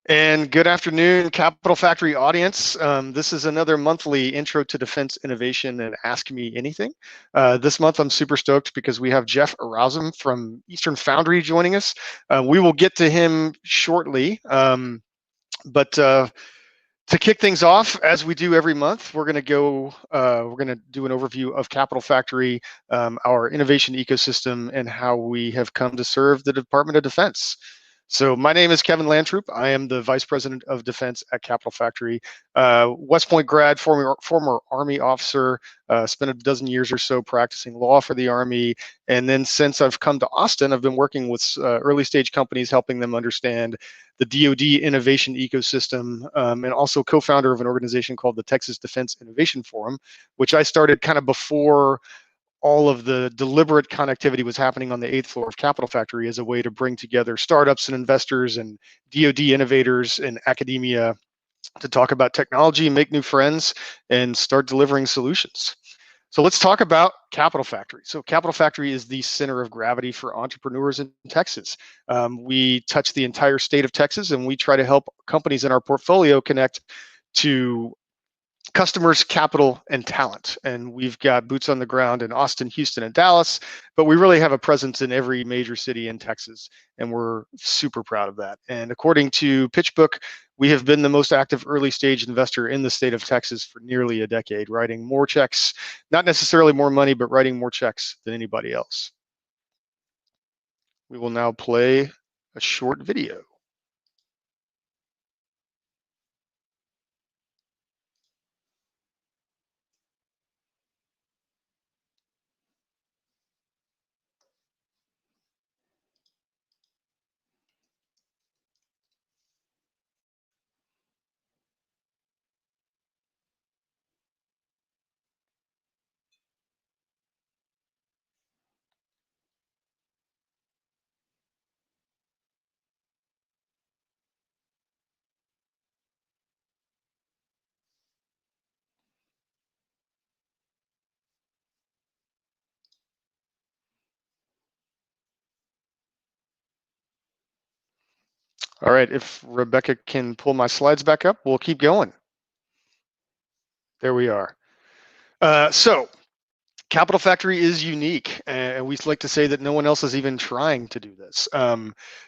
And good afternoon, Capital Factory audience. This is another monthly Intro to Defense Innovation and Ask Me Anything. This month I'm super stoked because we have Geoff Orazem from Eastern Foundry joining us. We will get to him shortly, but to kick things off, as we do every month, we're going to do an overview of Capital Factory, our innovation ecosystem, and how we have come to serve the Department of Defense. So my name is Kevin Landtroop. I am the Vice President of Defense at Capital Factory. West Point grad, former Army officer, spent a dozen years or so practicing law for the Army. And then since I've come to Austin, I've been working with early stage companies, helping them understand the DoD innovation ecosystem, and also co-founder of an organization called the Texas Defense Innovation Forum, which I started kind of before all of the deliberate connectivity was happening on the 8th floor of Capital Factory as a way to bring together startups and investors and DoD innovators and academia to talk about technology, make new friends, and start delivering solutions. So let's talk about Capital Factory. So Capital Factory is the center of gravity for entrepreneurs in Texas. We touch the entire state of Texas, and we try to help companies in our portfolio connect to customers, capital, and talent. And we've got boots on the ground in Austin, Houston, and Dallas, but we really have a presence in every major city in Texas, and we're super proud of that. And according to PitchBook, we have been the most active early stage investor in the state of Texas for nearly a decade, writing more checks, not necessarily more money, but writing more checks than anybody else. We will now play a short video. All right, if Rebecca can pull my slides back up, we'll keep going. There we are. So Capital Factory is unique, and we like to say that no one else is even trying to do this.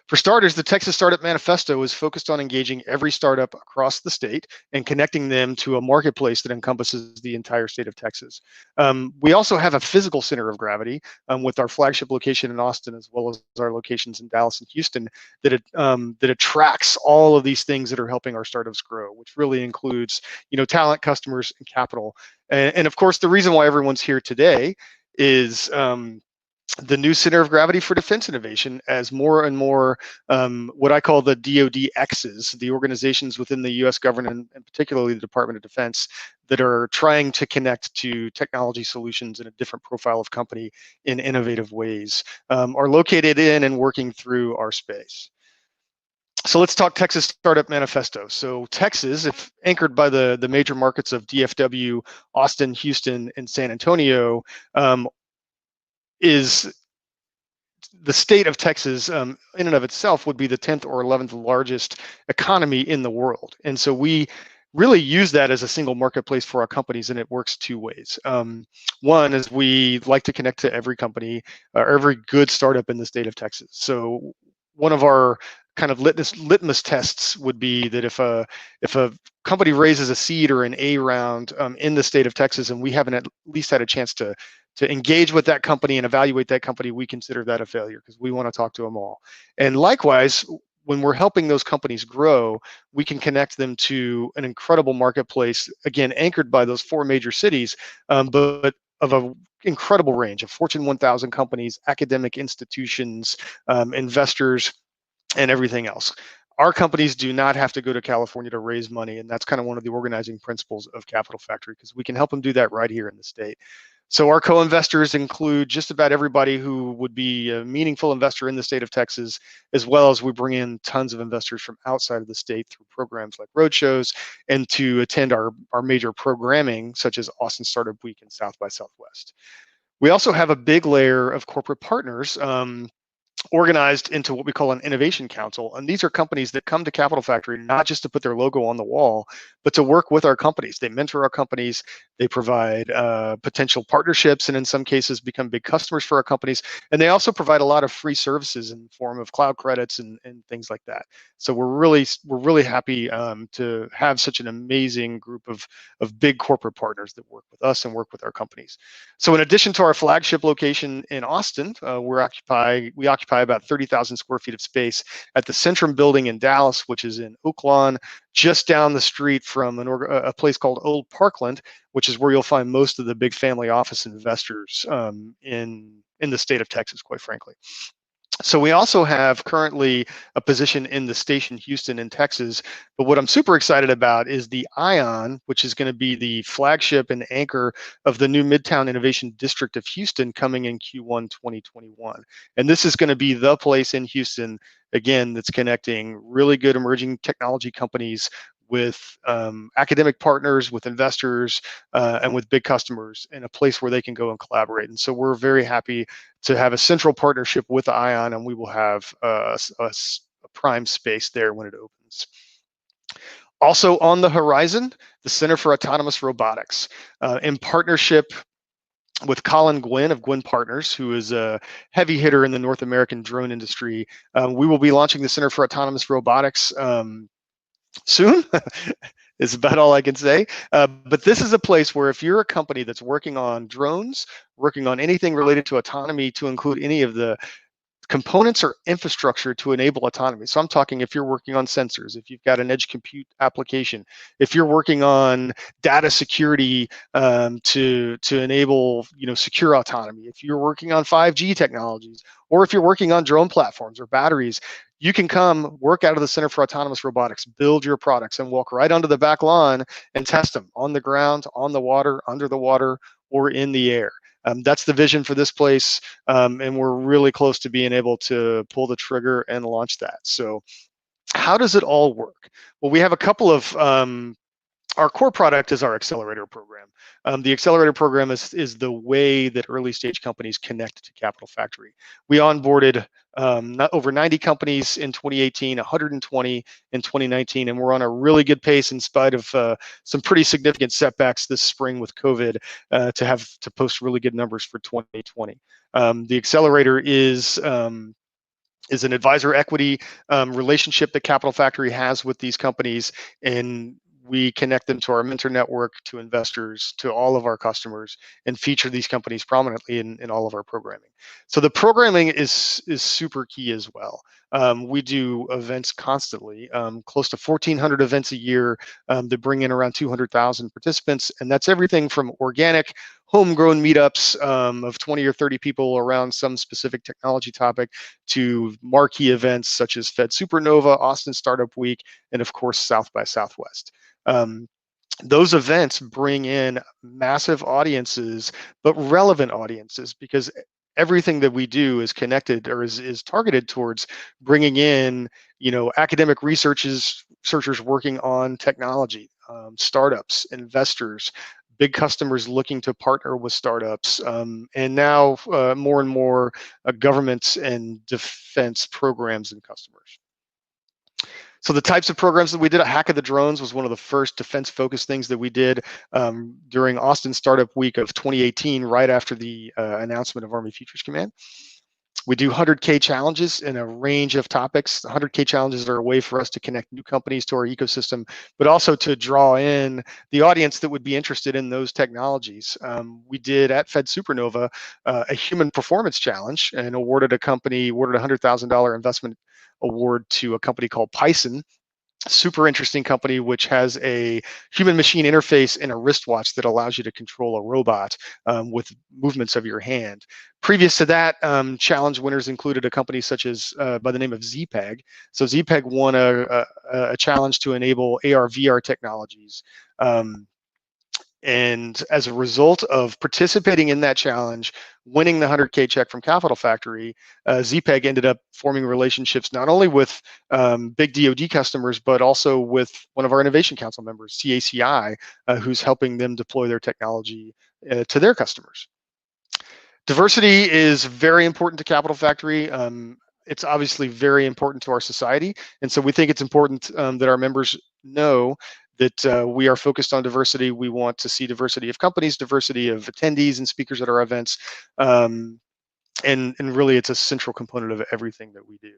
For starters, the Texas Startup Manifesto is focused on engaging every startup across the state and connecting them to a marketplace that encompasses the entire state of Texas. We also have a physical center of gravity with our flagship location in Austin, as well as our locations in Dallas and Houston, that attracts all of these things that are helping our startups grow, which really includes, talent, customers, and capital. And of course, the reason why everyone's here today is the new center of gravity for defense innovation, as more and more what I call the DoD X's, the organizations within the U.S. government, and particularly the Department of Defense, that are trying to connect to technology solutions in a different profile of company in innovative ways, are located in and working through our space. So let's talk Texas Startup Manifesto. So Texas, if anchored by the major markets of DFW, Austin, Houston, and San Antonio, is the state of Texas in and of itself would be the 10th or 11th largest economy in the world. And so we really use that as a single marketplace for our companies, and it works two ways. One is we like to connect to every company or every good startup in the state of Texas. So one of our kind of litmus tests would be that if a company raises a seed or an A round in the state of Texas, and we haven't at least had a chance to engage with that company and evaluate that company, we consider that a failure because we want to talk to them all. And likewise, when we're helping those companies grow, we can connect them to an incredible marketplace, again, anchored by those four major cities, but of an incredible range of Fortune 1000 companies, academic institutions, investors, and everything else. Our companies do not have to go to California to raise money, and that's kind of one of the organizing principles of Capital Factory, because we can help them do that right here in the state. So our co-investors include just about everybody who would be a meaningful investor in the state of Texas, as well as we bring in tons of investors from outside of the state through programs like roadshows and to attend our major programming, such as Austin Startup Week and South by Southwest. We also have a big layer of corporate partners organized into what we call an innovation council. And these are companies that come to Capital Factory not just to put their logo on the wall, but to work with our companies. They mentor our companies, they provide potential partnerships, and in some cases become big customers for our companies. And they also provide a lot of free services in the form of cloud credits and things like that. So we're really happy to have such an amazing group of big corporate partners that work with us and work with our companies. So in addition to our flagship location in Austin, we occupy about 30,000 square feet of space at the Centrum building in Dallas, which is in Oak Lawn, just down the street from a place called Old Parkland, which is where you'll find most of the big family office investors in the state of Texas, quite frankly. So we also have currently a position in the station Houston in Texas, but what I'm super excited about is the ION, which is going to be the flagship and anchor of the new Midtown Innovation District of Houston coming in Q1 2021. And this is going to be the place in Houston, again, that's connecting really good emerging technology companies with academic partners, with investors, and with big customers, in a place where they can go and collaborate. And so we're very happy to have a central partnership with ION, and we will have a prime space there when it opens. Also on the horizon, the Center for Autonomous Robotics, in partnership with Colin Gwynn of Gwynn Partners, who is a heavy hitter in the North American drone industry. We will be launching the Center for Autonomous Robotics soon. Is about all I can say. But this is a place where if you're a company that's working on drones, working on anything related to autonomy, to include any of the components or infrastructure to enable autonomy. So I'm talking if you're working on sensors, if you've got an edge compute application, if you're working on data security to enable secure autonomy, if you're working on 5G technologies, or if you're working on drone platforms or batteries, you can come work out of the Center for Autonomous Robotics, build your products, and walk right onto the back lawn and test them on the ground, on the water, under the water, or in the air. That's the vision for this place, and we're really close to being able to pull the trigger and launch that. So how does it all work? Well, we have a couple of our core product is our accelerator program. The accelerator program is the way that early stage companies connect to Capital Factory. We onboarded over 90 companies in 2018, 120 in 2019, and we're on a really good pace in spite of some pretty significant setbacks this spring with COVID to post really good numbers for 2020. The accelerator is an advisor equity relationship that Capital Factory has with these companies, and we connect them to our mentor network, to investors, to all of our customers, and feature these companies prominently in all of our programming. So the programming is super key as well. We do events constantly, close to 1,400 events a year that bring in around 200,000 participants, and that's everything from organic homegrown meetups of 20 or 30 people around some specific technology topic, to marquee events such as Fed Supernova, Austin Startup Week, and of course South by Southwest. Those events bring in massive audiences, but relevant audiences, because everything that we do is connected or is targeted towards bringing in, academic researchers working on technology, startups, investors, big customers looking to partner with startups, and now more and more governments and defense programs and customers. So the types of programs that we did, a Hack of the Drones was one of the first defense-focused things that we did during Austin Startup Week of 2018, right after the announcement of Army Futures Command. We do 100K challenges in a range of topics. 100K challenges are a way for us to connect new companies to our ecosystem, but also to draw in the audience that would be interested in those technologies. We did at Fed Supernova a human performance challenge, and awarded a $100,000 investment award to a company called Python. Super interesting company, which has a human machine interface and a wristwatch that allows you to control a robot with movements of your hand. Previous to that, challenge winners included a company such as by the name of ZPEG. So ZPEG won a challenge to enable AR/VR technologies. And as a result of participating in that challenge, winning the 100K check from Capital Factory, ZPEG ended up forming relationships not only with big DoD customers, but also with one of our Innovation Council members, CACI, who's helping them deploy their technology to their customers. Diversity is very important to Capital Factory. it's obviously very important to our society. And so we think it's important that our members know that we are focused on diversity. We want to see diversity of companies, diversity of attendees and speakers at our events. And really it's a central component of everything that we do.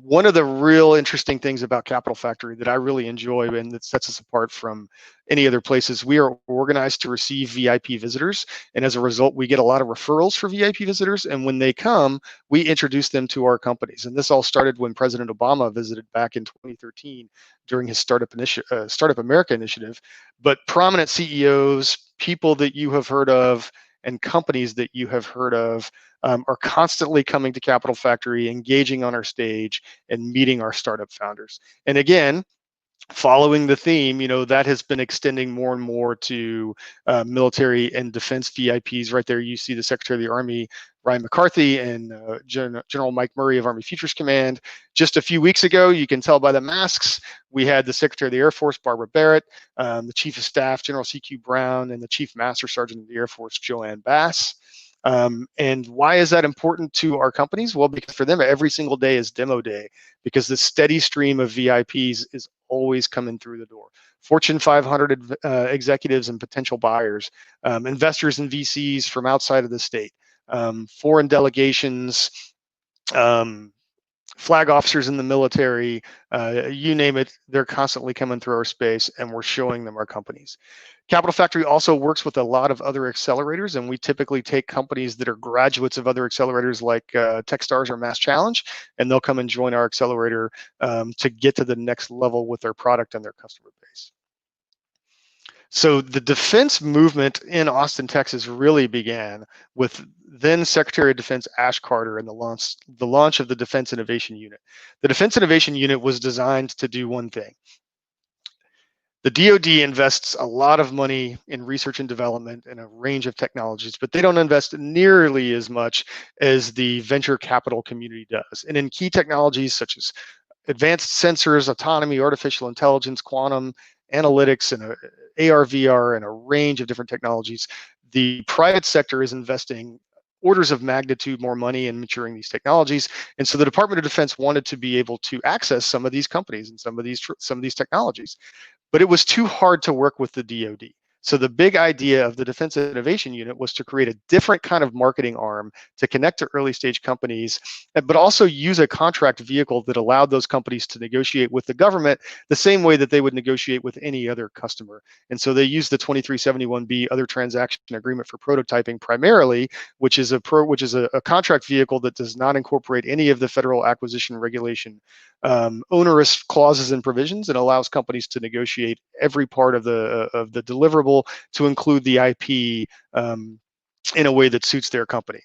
One of the real interesting things about Capital Factory that I really enjoy and that sets us apart from any other places, we are organized to receive VIP visitors, and as a result we get a lot of referrals for VIP visitors, and when they come we introduce them to our companies. And this all started when President Obama visited back in 2013 during his Startup America initiative. But prominent CEOs, people that you have heard of, and companies that you have heard of are constantly coming to Capital Factory, engaging on our stage, and meeting our startup founders. And again, following the theme, that has been extending more and more to military and defense VIPs. Right there, you see the Secretary of the Army, Ryan McCarthy, and General Mike Murray of Army Futures Command. Just a few weeks ago, you can tell by the masks, we had the Secretary of the Air Force, Barbara Barrett, the Chief of Staff, General C.Q. Brown, and the Chief Master Sergeant of the Air Force, Joanne Bass. And why is that important to our companies? Well, because for them, every single day is demo day, because the steady stream of VIPs is always coming through the door. Fortune 500 executives and potential buyers, investors and VCs from outside of the state, foreign delegations, flag officers in the military, you name it, they're constantly coming through our space, and we're showing them our companies. Capital Factory also works with a lot of other accelerators, and we typically take companies that are graduates of other accelerators like Techstars or Mass Challenge, and they'll come and join our accelerator to get to the next level with their product and their customer base. So the defense movement in Austin, Texas really began with then Secretary of Defense Ash Carter and the launch of the Defense Innovation Unit. The Defense Innovation Unit was designed to do one thing. The DoD invests a lot of money in research and development in a range of technologies, but they don't invest nearly as much as the venture capital community does. And in key technologies such as advanced sensors, autonomy, artificial intelligence, quantum, analytics, and AR, VR, and a range of different technologies, the private sector is investing orders of magnitude more money in maturing these technologies. And so the Department of Defense wanted to be able to access some of these companies and some of these technologies. But it was too hard to work with the DoD. So the big idea of the Defense Innovation Unit was to create a different kind of marketing arm to connect to early stage companies, but also use a contract vehicle that allowed those companies to negotiate with the government the same way that they would negotiate with any other customer. And so they used the 2371B other transaction agreement for prototyping primarily, which is a contract vehicle that does not incorporate any of the federal acquisition regulation onerous clauses and provisions, and allows companies to negotiate every part of the deliverable to include the IP in a way that suits their company.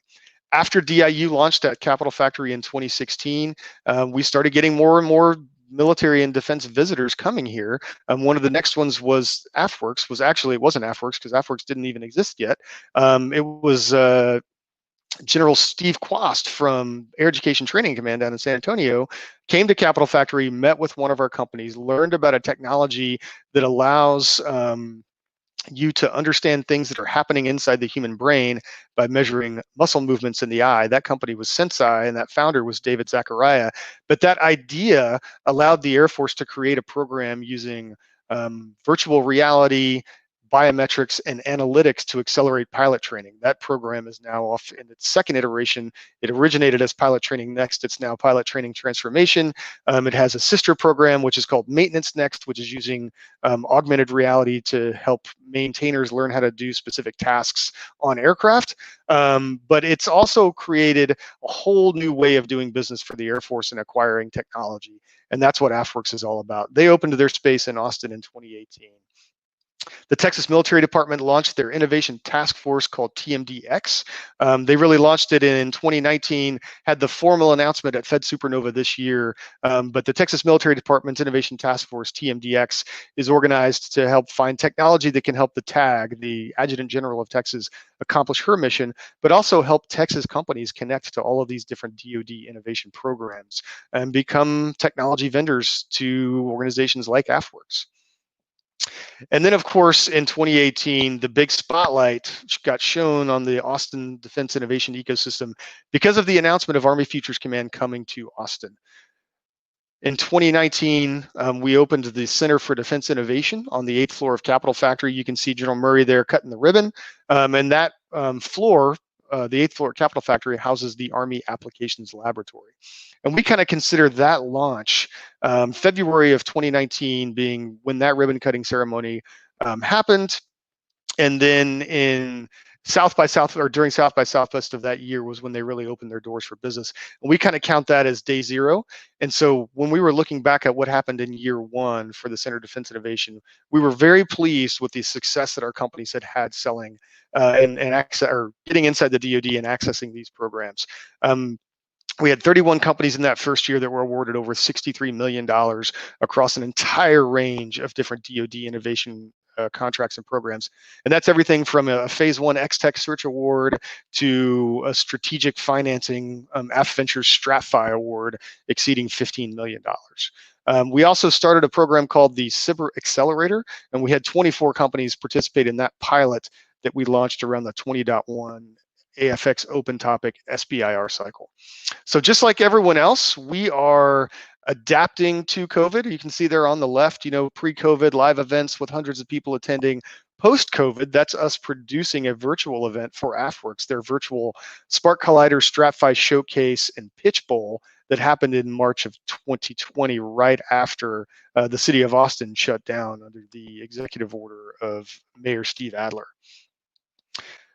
After DIU launched at Capital Factory in 2016, we started getting more and more military and defense visitors coming here. One of the next ones was AFWERX. It wasn't AFWERX because AFWERX didn't even exist yet. It was General Steve Quast from Air Education Training Command down in San Antonio came to Capital Factory, met with one of our companies, learned about a technology that allows you to understand things that are happening inside the human brain by measuring muscle movements in the eye. That company was Sensei, and that founder was David Zachariah. But that idea allowed the Air Force to create a program using virtual reality, biometrics, and analytics to accelerate pilot training. That program is now off in its second iteration. It originated as Pilot Training Next. It's now Pilot Training Transformation. It has a sister program, which is called Maintenance Next, which is using augmented reality to help maintainers learn how to do specific tasks on aircraft. But it's also created a whole new way of doing business for the Air Force and acquiring technology. And that's what AFWERX is all about. They opened their space in Austin in 2018. The Texas Military Department launched their innovation task force called TMDX. They really launched it in 2019, had the formal announcement at Fed Supernova this year, but the Texas Military Department's Innovation Task Force, TMDX, is organized to help find technology that can help the TAG, the Adjutant General of Texas, accomplish her mission, but also help Texas companies connect to all of these different DoD innovation programs and become technology vendors to organizations like AFWERX. And then, of course, in 2018, the big spotlight got shown on the Austin defense innovation ecosystem because of the announcement of Army Futures Command coming to Austin. In 2019, we opened the Center for Defense Innovation on the 8th floor of Capitol Factory. You can see General Murray there cutting the ribbon. And that floor, the 8th floor Capitol Factory, houses the Army Applications Laboratory. And we kind of consider that launch, February of 2019 being when that ribbon cutting ceremony happened. And then in South by South, or during South by Southwest of that year, was when they really opened their doors for business. And we kind of count that as day zero. And so when we were looking back at what happened in year one for the Center of Defense Innovation, we were very pleased with the success that our companies had selling and access, or getting inside the DoD and accessing these programs. We had 31 companies in that first year that were awarded over $63 million across an entire range of different DoD innovation contracts and programs. And that's everything from a phase 1 X-Tech search award to a strategic financing AF Ventures StratFi award exceeding $15 million. We also started a program called the Sbir Accelerator, and we had 24 companies participate in that pilot that we launched around the 20.1 AFX open topic SBIR cycle. So just like everyone else, we are adapting to COVID. You can see there on the left, pre-COVID live events with hundreds of people attending. Post-COVID, that's us producing a virtual event for AFWorks, their virtual Spark Collider, StratFi Showcase, and Pitch Bowl that happened in March of 2020, right after the city of Austin shut down under the executive order of Mayor Steve Adler.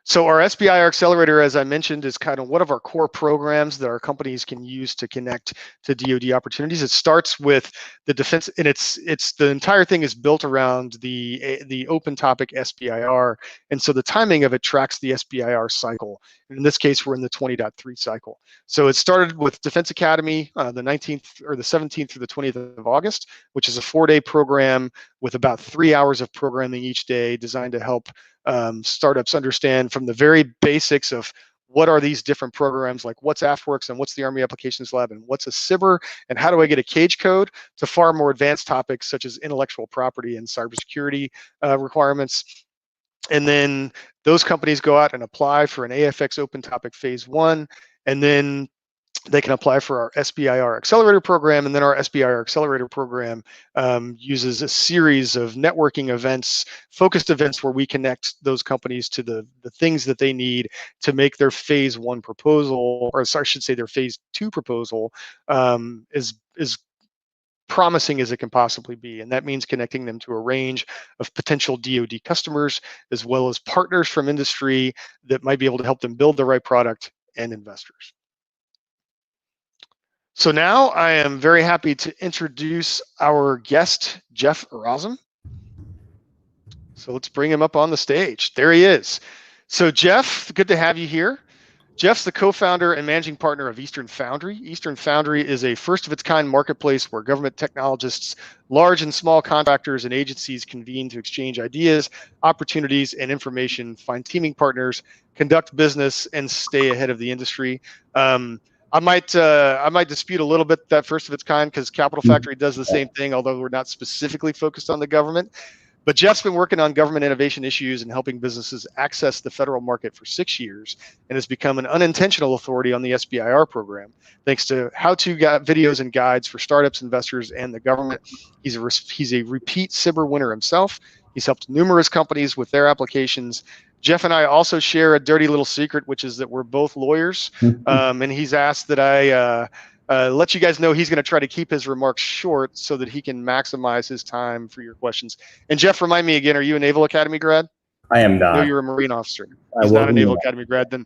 So our SBIR Accelerator, as I mentioned, is kind of one of our core programs that our companies can use to connect to DoD opportunities. It starts with the defense, and it's the entire thing is built around the open topic SBIR, and so the timing of it tracks the SBIR cycle. And in this case, we're in the 20.3 cycle. So it started with Defense Academy, the 19th or the 17th through the 20th of August, which is a 4-day program with about 3 hours of programming each day, designed to help startups understand from the very basics of what are these different programs, like what's AFWorks and what's the Army Applications Lab and what's a Sbir and how do I get a cage code, to far more advanced topics such as intellectual property and cybersecurity requirements. And then those companies go out and apply for an AFX open topic phase 1, and then they can apply for our SBIR Accelerator program. And then our SBIR Accelerator program uses a series of networking events, focused events, where we connect those companies to the things that they need to make their phase 1 proposal, or I should say their phase 2 proposal, as promising as it can possibly be. And that means connecting them to a range of potential DoD customers, as well as partners from industry that might be able to help them build the right product, and investors. So now I am very happy to introduce our guest, Geoff Orazem. So let's bring him up on the stage. There he is. So Geoff, good to have you here. Geoff's the co-founder and managing partner of Eastern Foundry. Eastern Foundry is a first-of-its-kind marketplace where government technologists, large and small contractors, and agencies convene to exchange ideas, opportunities, and information, find teaming partners, conduct business, and stay ahead of the industry. I might dispute a little bit that first of its kind, because Capital Factory does the same thing, although we're not specifically focused on the government. But Geoff's been working on government innovation issues and helping businesses access the federal market for 6 years, and has become an unintentional authority on the SBIR program, thanks to how-to videos and guides for startups, investors, and the government. He's a repeat Sbir winner himself. He's helped numerous companies with their applications. Geoff and I also share a dirty little secret, which is that we're both lawyers, and he's asked that I let you guys know he's going to try to keep his remarks short so that he can maximize his time for your questions. And Geoff, remind me again, are you a Naval Academy grad? I am not. No, you're a Marine officer. He's not a Naval Academy grad. Then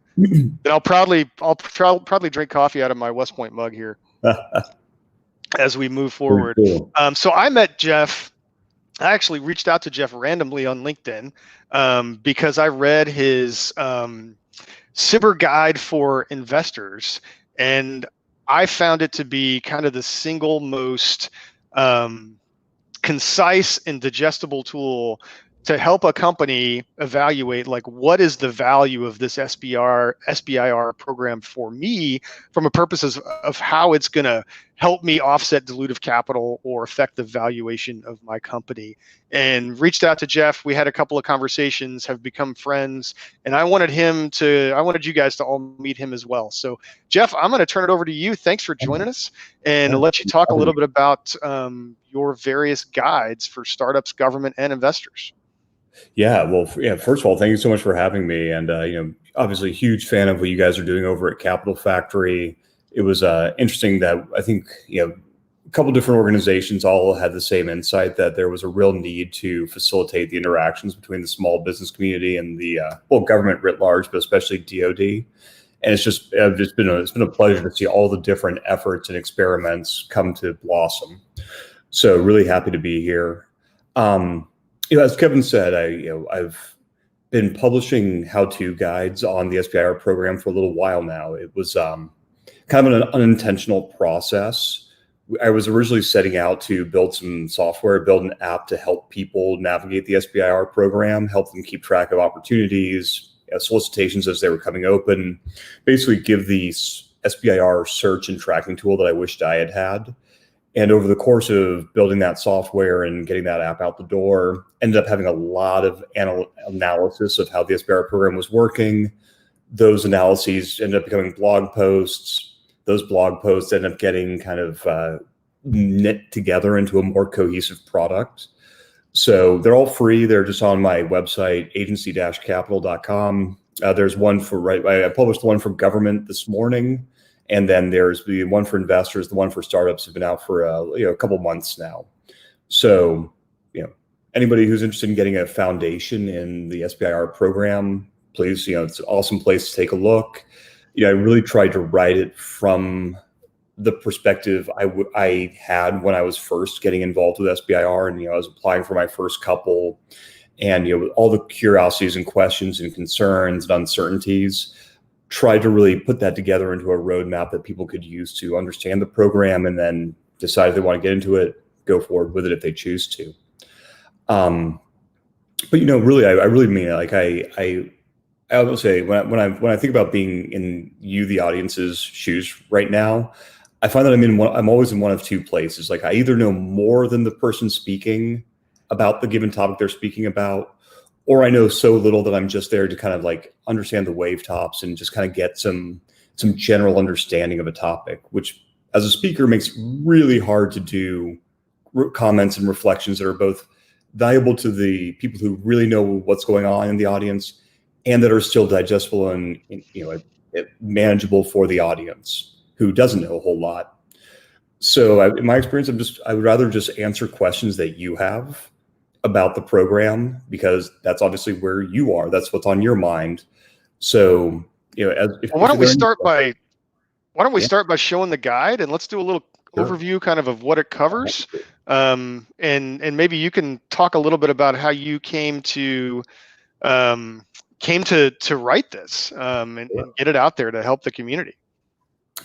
I'll probably drink coffee out of my West Point mug here as we move forward. Cool. So I met Geoff. I actually reached out to Geoff randomly on LinkedIn because I read his Sbir guide for investors, and I found it to be kind of the single most concise and digestible tool to help a company evaluate, like, what is the value of this SBIR program for me, from a purpose of how it's going to help me offset dilutive capital or affect the valuation of my company. And reached out to Geoff. We had a couple of conversations, have become friends, and I wanted you guys to all meet him as well. So Geoff, I'm going to turn it over to you. Thanks for joining us, and let you talk a little bit about your various guides for startups, government, and investors. Yeah, well, first of all, thank you so much for having me. And, obviously a huge fan of what you guys are doing over at Capital Factory. It was interesting that I think, a couple different organizations all had the same insight that there was a real need to facilitate the interactions between the small business community and the government writ large, but especially DoD. And it's been a pleasure to see all the different efforts and experiments come to blossom. So really happy to be here. As Kevin said, I've been publishing how-to guides on the SBIR program for a little while now. It was kind of an unintentional process. I was originally setting out to build some software, build an app to help people navigate the SBIR program, help them keep track of opportunities, solicitations as they were coming open, basically give the SBIR search and tracking tool that I wished I had had. And over the course of building that software and getting that app out the door, ended up having a lot of analysis of how the SBIR program was working. Those analyses ended up becoming blog posts. Those blog posts ended up getting kind of knit together into a more cohesive product. So they're all free. They're just on my website, agency-capital.com. There's one I published one for government this morning. And then there's the one for investors, the one for startups have been out for a couple months now. So, anybody who's interested in getting a foundation in the SBIR program, please, it's an awesome place to take a look. I really tried to write it from the perspective I had when I was first getting involved with SBIR, and I was applying for my first couple, and with all the curiosities and questions and concerns and uncertainties. Tried to really put that together into a roadmap that people could use to understand the program and then decide if they want to get into it, go forward with it if they choose to. But really, I really mean it. Like I will say when I think about being in the audience's shoes right now, I find that I'm always in one of two places. Like I either know more than the person speaking about the given topic they're speaking about, or I know so little that I'm just there to kind of like understand the wave tops and just kind of get some general understanding of a topic, which as a speaker makes it really hard to do comments and reflections that are both valuable to the people who really know what's going on in the audience and that are still digestible and manageable for the audience who doesn't know a whole lot. So in my experience, I would rather just answer questions that you have about the program, because that's obviously where you are. That's what's on your mind. So, why don't we start by showing the guide, and let's do a little overview kind of what it covers. And maybe you can talk a little bit about how you came to write this and get it out there to help the community.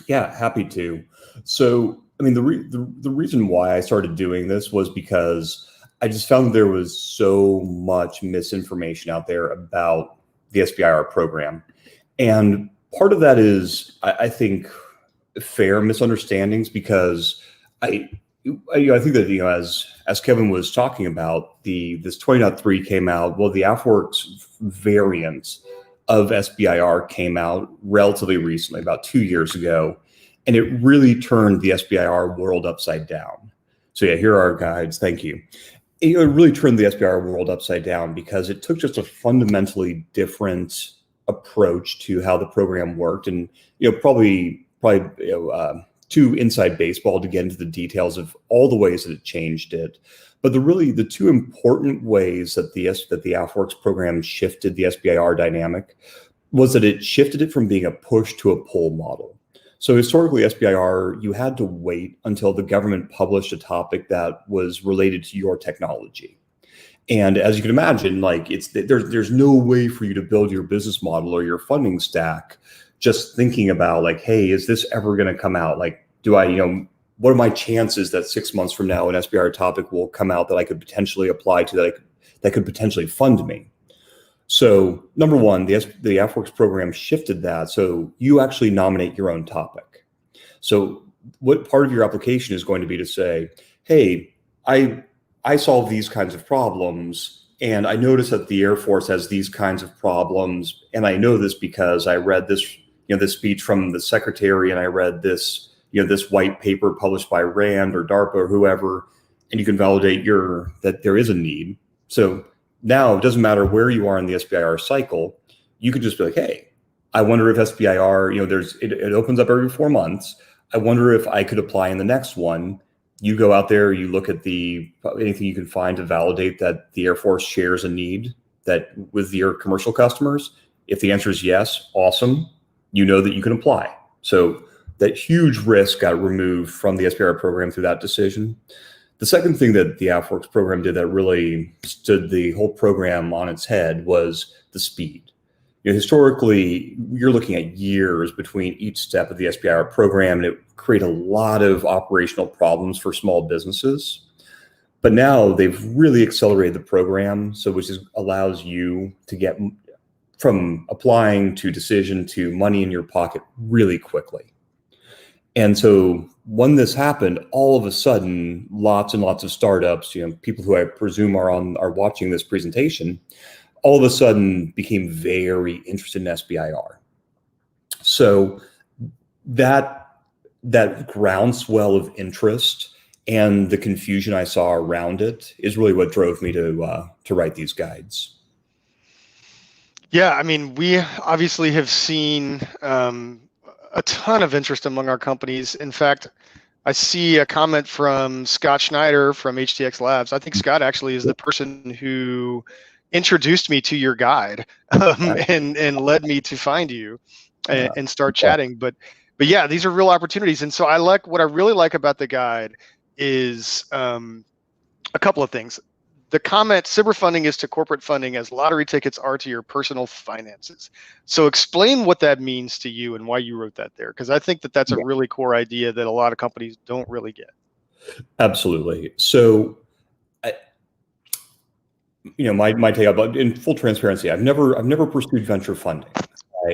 Yeah, happy to. So, the reason why I started doing this was because I just found there was so much misinformation out there about the SBIR program. And part of that is, I think, fair misunderstandings, because I think that, as Kevin was talking about, this 20.3 came out. Well, the AFWERX variant of SBIR came out relatively recently, about 2 years ago, and it really turned the SBIR world upside down. So yeah, here are our guides. Thank you. It really turned the SBIR world upside down because it took just a fundamentally different approach to how the program worked, and probably too inside baseball to get into the details of all the ways that it changed it. But the two important ways that the AFWERX program shifted the SBIR dynamic was that it shifted it from being a push to a pull model. So historically, SBIR, you had to wait until the government published a topic that was related to your technology. And as you can imagine, there's no way for you to build your business model or your funding stack just thinking about hey, is this ever going to come out? What are my chances that 6 months from now an SBIR topic will come out that I could potentially apply to, that could potentially fund me? So number one, the AFWERX program shifted that. So you actually nominate your own topic. So what part of your application is going to be to say, hey, I solve these kinds of problems, and I notice that the Air Force has these kinds of problems, and I know this because I read this, this speech from the secretary, and I read this, this white paper published by Rand or DARPA or whoever, and you can validate that there is a need. So now it doesn't matter where you are in the SBIR cycle, you could just be like, hey, I wonder if SBIR, it opens up every 4 months. I wonder if I could apply in the next one. You go out there, you look at anything you can find to validate that the Air Force shares a need that with your commercial customers. If the answer is yes, awesome. You know that you can apply. So that huge risk got removed from the SBIR program through that decision. The second thing that the AFWERX program did that really stood the whole program on its head was the speed. Historically, you're looking at years between each step of the SBIR program, and it created a lot of operational problems for small businesses. But now they've really accelerated the program, which allows you to get from applying to decision to money in your pocket really quickly. And so when this happened, all of a sudden, lots and lots of startups, people who I presume are watching this presentation, all of a sudden became very interested in SBIR. So that groundswell of interest and the confusion I saw around it is really what drove me to write these guides. Yeah, I mean, we obviously have seen a ton of interest among our companies. In fact, I see a comment from Scott Schneider from HTX Labs. I think Scott actually is the person who introduced me to your guide and led me to find you and start chatting. But yeah, these are real opportunities. And so what I really like about the guide is a couple of things. The comment, Sbir funding is to corporate funding as lottery tickets are to your personal finances. So explain what that means to you and why you wrote that there, because I think that's a really core idea that a lot of companies don't really get. Absolutely. So my take about, in full transparency, I've never pursued venture funding.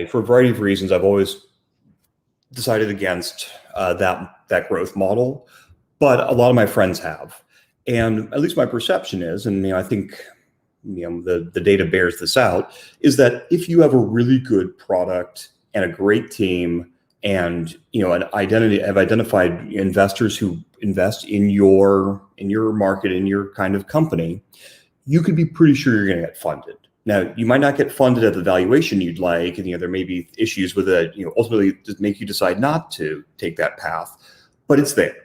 For a variety of reasons, I've always decided against that growth model, but a lot of my friends have, and at least my perception is, and I think the data bears this out, is that if you have a really good product and a great team, and have identified investors who invest in your market, in your kind of company, you could be pretty sure you're going to get funded. Now, you might not get funded at the valuation you'd like, and there may be issues with it, ultimately just make you decide not to take that path, but it's there.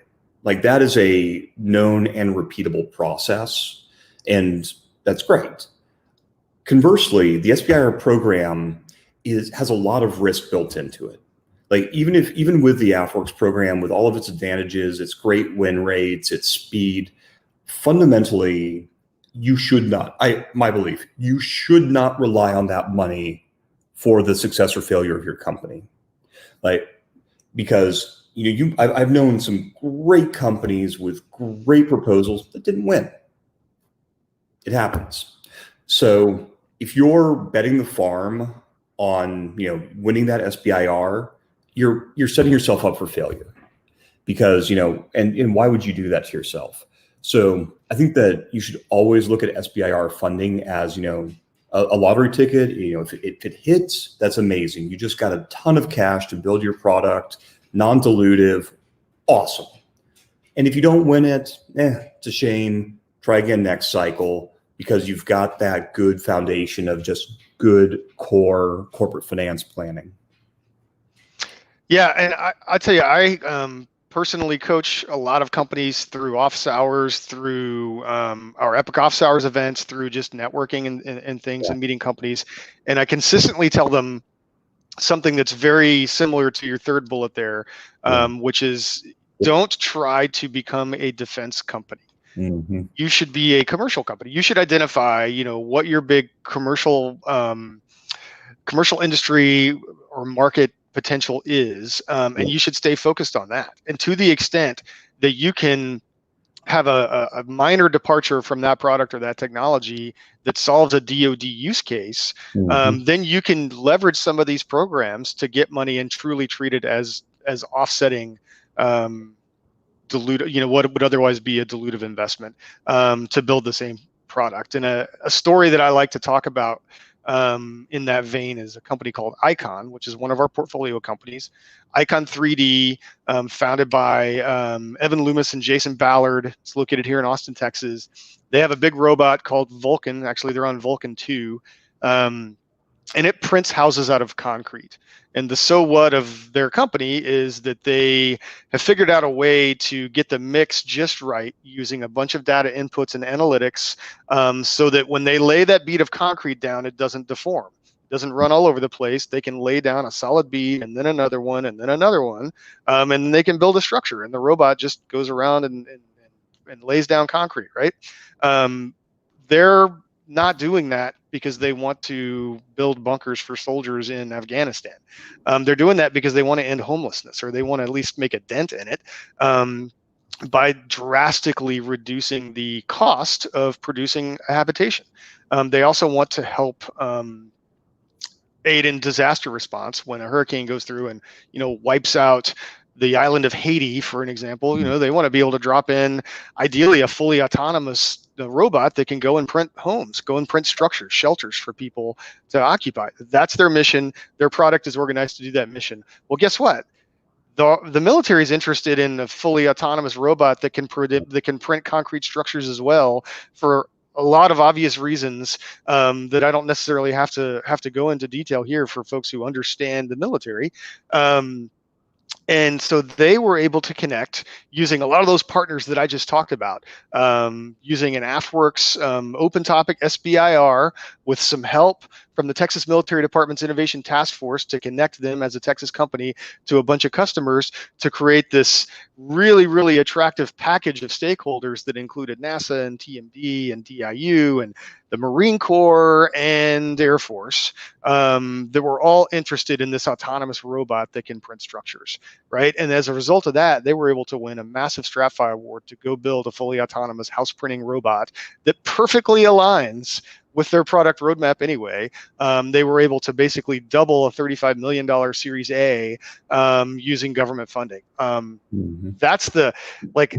Like, that is a known and repeatable process, and that's great. Conversely, the SBIR program has a lot of risk built into it. Like, even with the AFWERX program, with all of its advantages, its great win rates, its speed, fundamentally, you should not, my belief, you should not rely on that money for the success or failure of your company. Because I've known some great companies with great proposals that didn't win. It happens. So if you're betting the farm on winning that SBIR, you're setting yourself up for failure. Because and why would you do that to yourself? So I think that you should always look at SBIR funding as, a lottery ticket. If it hits, that's amazing. You just got a ton of cash to build your product, non-dilutive, awesome. And if you don't win it, it's a shame. Try again next cycle, because you've got that good foundation of just good core corporate finance planning. Yeah, and I tell you, I personally coach a lot of companies through office hours, through our Epic Office Hours events, through just networking and things, and meeting companies. And I consistently tell them something that's very similar to your third bullet there, which is, don't try to become a defense company. Mm-hmm. You should be a commercial company. You should identify, what your big commercial industry or market potential is, and you should stay focused on that. And to the extent that you can have a minor departure from that product or that technology that solves a DoD use case, then you can leverage some of these programs to get money and truly treat it as offsetting dilute, what would otherwise be a dilutive investment to build the same product. And a story that I like to talk about in that vein is a company called Icon, which is one of our portfolio companies. Icon 3D, founded by Evan Loomis and Jason Ballard. It's located here in Austin, Texas. They have a big robot called Vulcan. Actually, they're on Vulcan 2. And it prints houses out of concrete. And the so what of their company is that they have figured out a way to get the mix just right using a bunch of data inputs and analytics, so that when they lay that bead of concrete down, it doesn't deform. It doesn't run all over the place. They can lay down a solid bead and then another one and then another one, and they can build a structure. And the robot just goes around and lays down concrete, right? They're not doing that because they want to build bunkers for soldiers in Afghanistan. They're doing that because they want to end homelessness, or they want to at least make a dent in it, by drastically reducing the cost of producing a habitation. They also want to help aid in disaster response when a hurricane goes through and wipes out the island of Haiti, for an example. They want to be able to drop in, ideally, a fully autonomous robot that can go and print homes, go and print structures, shelters for people to occupy. That's their mission. Their product is organized to do that mission. Well, guess what? The military is interested in a fully autonomous robot that can print concrete structures as well, for a lot of obvious reasons that I don't necessarily have to go into detail here for folks who understand the military. And so they were able to connect using a lot of those partners that I just talked about, using an AFWorks open topic SBIR with some help from the Texas Military Department's Innovation Task Force to connect them as a Texas company to a bunch of customers to create this really, really attractive package of stakeholders that included NASA and TMD and DIU and the Marine Corps and Air Force, that were all interested in this autonomous robot that can print structures, right? And as a result of that, they were able to win a massive StratFi award to go build a fully autonomous house printing robot that perfectly aligns with their product roadmap anyway. They were able to basically double a $35 million Series A using government funding. That's the, like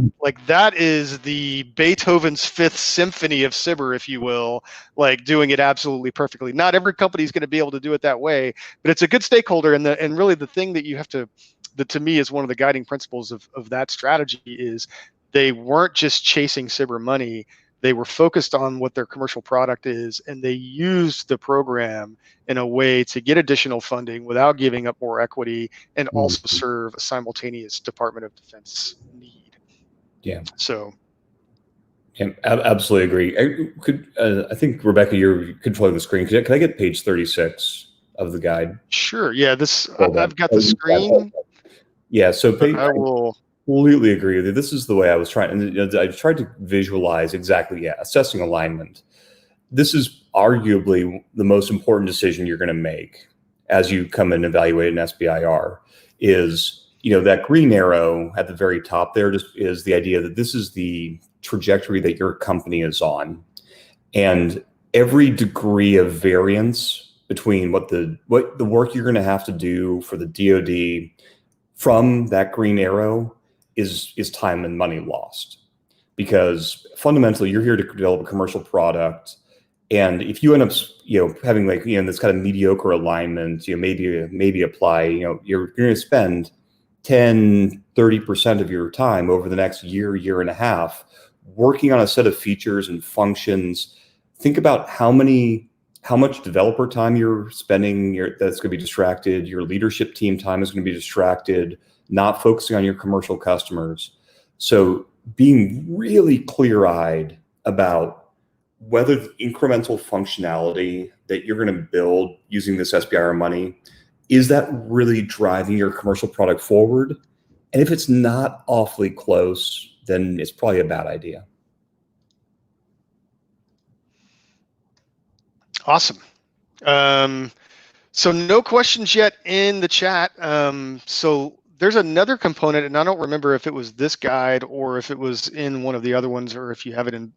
that is the Beethoven's Fifth Symphony of Sbir, if you will, like doing it absolutely perfectly. Not every company is going to be able to do it that way, but it's a good stakeholder. And really the thing that you have to, that to me is one of the guiding principles of that strategy is they weren't just chasing Sbir money. They were focused on what their commercial product is, and they used the program in a way to get additional funding without giving up more equity and also serve a simultaneous Department of Defense need. Yeah. So. Yeah, absolutely agree. I think, Rebecca, you're controlling the screen. Can I get page 36 of the guide? Sure. Yeah, I've got the screen. Yeah, so I will. Completely agree with you. This is the way I was trying, and I tried to visualize exactly, assessing alignment. This is arguably the most important decision you're going to make as you come and evaluate an SBIR is, that green arrow at the very top there just is the idea that this is the trajectory that your company is on. And every degree of variance between what the work you're going to have to do for the DoD from that green arrow is time and money lost, because fundamentally you're here to develop a commercial product. And if you end up, having this kind of mediocre alignment, maybe apply, you're going to spend 10, 30% of your time over the next year and a half working on a set of features and functions. Think about how much developer time you're spending that's going to be distracted. Your leadership team time is going to be distracted, not focusing on your commercial customers. So being really clear-eyed about whether the incremental functionality that you're going to build using this SBIR money, is that really driving your commercial product forward? And if it's not awfully close, then it's probably a bad idea. Awesome. So no questions yet in the chat. So there's another component, and I don't remember if it was this guide or if it was in one of the other ones, or if you have it in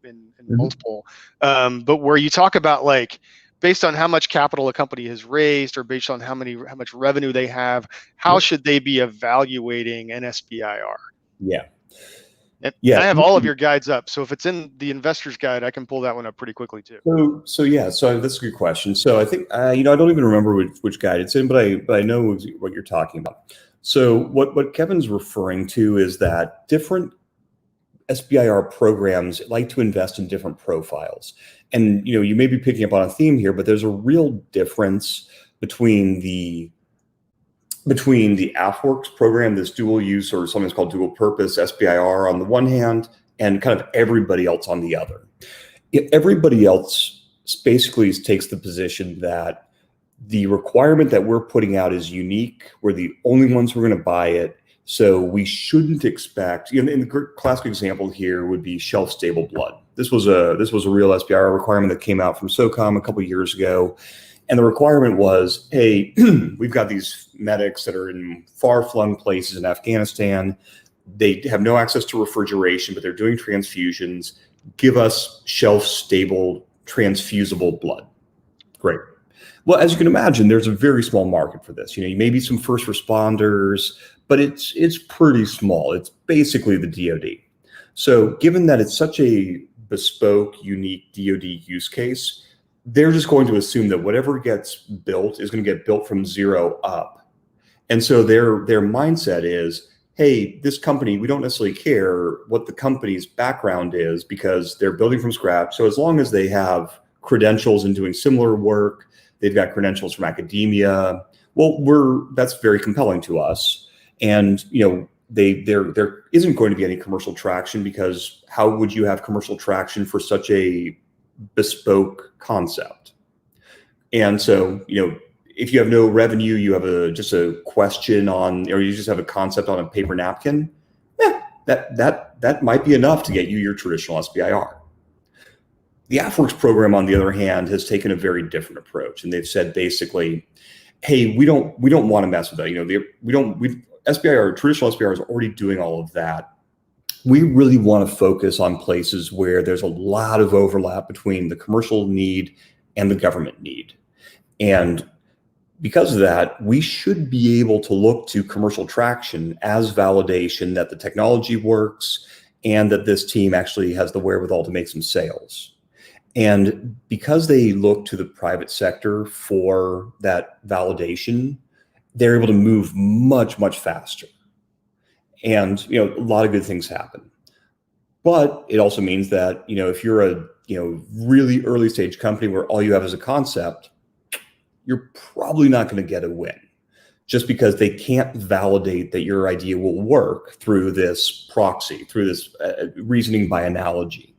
multiple, but where you talk about like based on how much capital a company has raised, or based on how much revenue they have, how should they be evaluating an SBIR? Yeah. And Yeah. I have all of your guides up, so if it's in the investor's guide, I can pull that one up pretty quickly too. So that's a good question. So I think I don't even remember which guide it's in, but I know what you're talking about. So what Kevin's referring to is that different SBIR programs like to invest in different profiles, and you may be picking up on a theme here, but there's a real difference between the AFWorks program, this dual use or something that's called dual purpose SBIR on the one hand, and kind of everybody else on the other. Everybody else basically takes the position that the requirement that we're putting out is unique. We're the only ones who are going to buy it. So we shouldn't expect, in the classic example here would be shelf stable blood. This was a real SBIR requirement that came out from SOCOM a couple of years ago. And the requirement was, hey, we've got these medics that are in far-flung places in Afghanistan. They have no access to refrigeration, but they're doing transfusions. Give us shelf-stable, transfusible blood. Great. Well, as you can imagine, there's a very small market for this. Maybe some first responders, but it's pretty small. It's basically the DoD. So given that it's such a bespoke, unique DoD use case, they're just going to assume that whatever gets built is going to get built from zero up. And so their mindset is, hey, this company, we don't necessarily care what the company's background is because they're building from scratch. So as long as they have credentials in doing similar work, they've got credentials from academia, well, that's very compelling to us. And there isn't going to be any commercial traction, because how would you have commercial traction for such a bespoke concept? And so, if you have no revenue, you have just a question or you just have a concept on a paper napkin, that might be enough to get you your traditional SBIR. The AFWorks program, on the other hand, has taken a very different approach, and they've said basically, hey, we don't want to mess with that. Traditional SBIR is already doing all of that. We really want to focus on places where there's a lot of overlap between the commercial need and the government need. And because of that, we should be able to look to commercial traction as validation that the technology works and that this team actually has the wherewithal to make some sales. And because they look to the private sector for that validation, they're able to move much, much faster. And a lot of good things happen. But it also means that if you're a really early stage company where all you have is a concept, you're probably not going to get a win, just because they can't validate that your idea will work through this proxy, through this reasoning by analogy.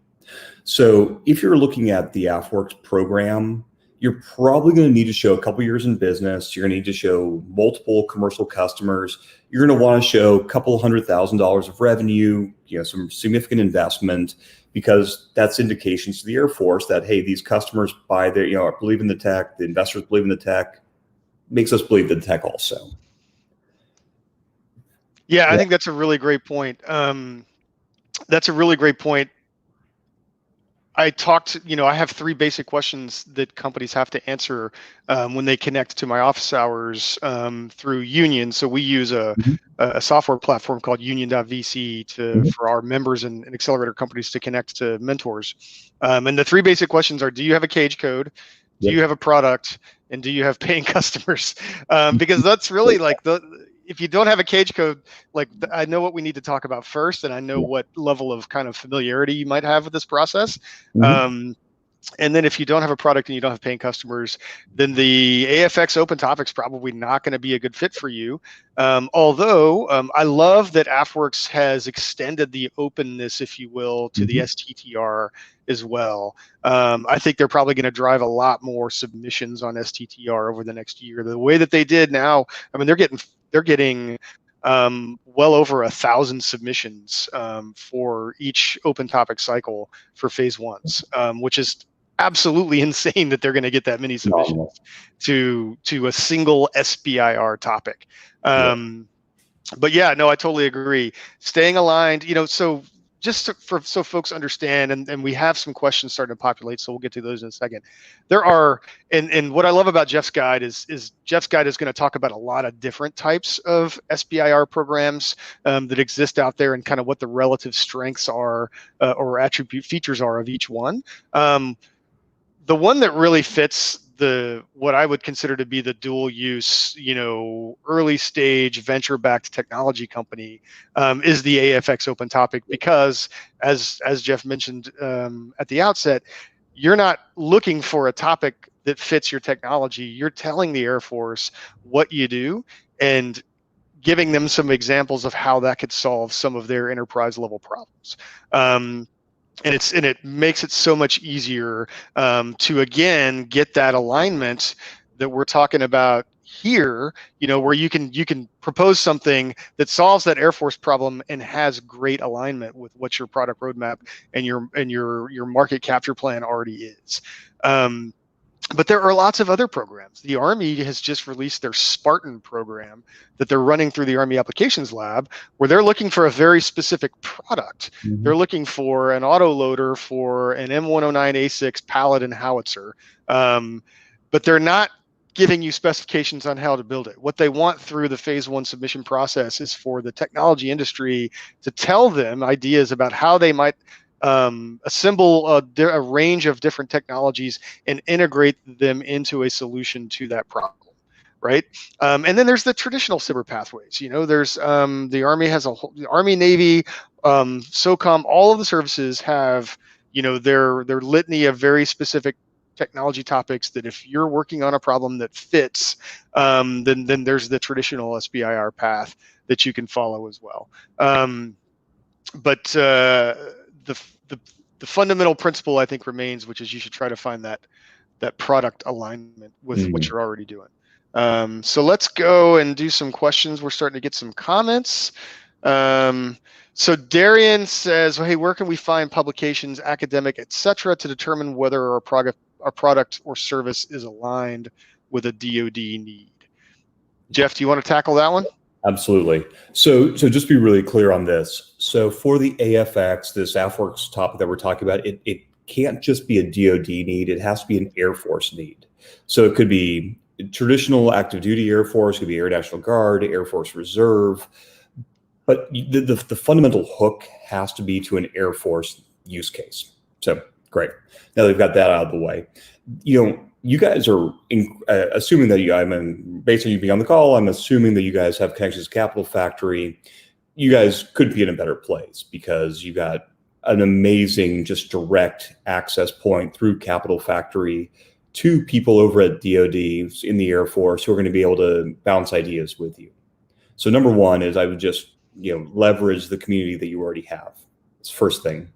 So if you're looking at the AFWorks program, you're probably going to need to show a couple years in business. You're going to need to show multiple commercial customers. You're going to want to show a couple $100,000 of revenue, some significant investment, because that's indications to the Air Force that, hey, these customers buy believe in the tech, the investors believe in the tech, makes us believe in the tech also. Yeah, I think that's a really great point. That's a really great point. I have 3 basic questions that companies have to answer when they connect to my office hours through Union. So we use a software platform called union.vc for our members and accelerator companies to connect to mentors. And the 3 basic questions are: do you have a cage code? Do you have a product? And do you have paying customers? Because that's really if you don't have a cage code, I know what we need to talk about first, and I know what level of kind of familiarity you might have with this process. And then if you don't have a product and you don't have paying customers, then the AFX Open Topic's probably not going to be a good fit for you. Although I love that AFWorks has extended the openness, if you will, to the STTR as well. I think they're probably going to drive a lot more submissions on STTR over the next year. The way that they did now, they're getting well over 1,000 submissions for each open topic cycle for phase 1s, which is absolutely insane that they're going to get that many submissions to a single SBIR topic. But yeah, no, I totally agree. Staying aligned, so so folks understand, and we have some questions starting to populate, so we'll get to those in a second. There are, and what I love about Geoff's guide is Geoff's guide is going to talk about a lot of different types of SBIR programs that exist out there, and kind of what the relative strengths are or attribute features are of each one. The one that really fits what I would consider to be the dual use, early stage venture backed technology company is the AFX open topic, because as Geoff mentioned at the outset, you're not looking for a topic that fits your technology. You're telling the Air Force what you do and giving them some examples of how that could solve some of their enterprise level problems. And it makes it so much easier to again get that alignment that we're talking about here. Where you can propose something that solves that Air Force problem and has great alignment with what your product roadmap and your market capture plan already is. But there are lots of other programs. The Army has just released their Spartan program that they're running through the Army Applications Lab, where they're looking for a very specific product. Mm-hmm. They're looking for an autoloader for an M109A6 Paladin howitzer, but they're not giving you specifications on how to build it. What they want through the phase 1 submission process is for the technology industry to tell them ideas about how they might assemble a range of different technologies and integrate them into a solution to that problem, right? And then there's the traditional Sbir pathways. There's the Army has the Army, Navy, SOCOM, all of the services have their litany of very specific technology topics that if you're working on a problem that fits, then there's the traditional SBIR path that you can follow as well. But the fundamental principle, I think, remains, which is you should try to find that product alignment with what you're already doing. So let's go and do some questions. We're starting to get some comments. So Darian says, well, hey, where can we find publications, academic, etc., to determine whether our product or service is aligned with a DoD need? Geoff, do you want to tackle that one? Absolutely. So just be really clear on this. So for the AFX, this AFWERX topic that we're talking about, it can't just be a DoD need. It has to be an Air Force need. So it could be traditional active duty Air Force, it could be Air National Guard, Air Force Reserve. But the fundamental hook has to be to an Air Force use case. So great. Now they've got that out of the way. You guys are assuming that based on you being on the call, I'm assuming that you guys have connections to Capital Factory. You guys could be in a better place because you got an amazing, just direct access point through Capital Factory to people over at DoD in the Air Force who are going to be able to bounce ideas with you. So number one is I would just leverage the community that you already have. That's the first thing.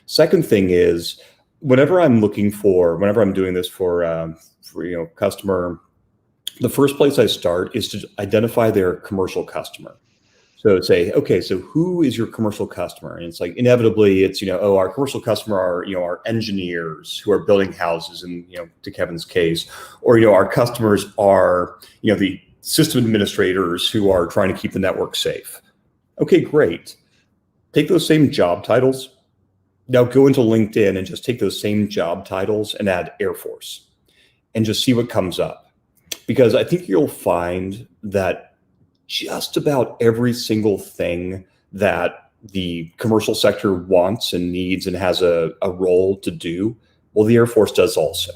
Second thing is, whenever I'm doing this for customer, the first place I start is to identify their commercial customer. So say, okay, so who is your commercial customer? And it's like, inevitably it's, our commercial customer are, our engineers who are building houses, and, to Kevin's case, or, our customers are, the system administrators who are trying to keep the network safe. Okay, great. Take those same job titles. Now go into LinkedIn and just take those same job titles and add Air Force and just see what comes up. Because I think you'll find that just about every single thing that the commercial sector wants and needs and has a role to do, well, the Air Force does also.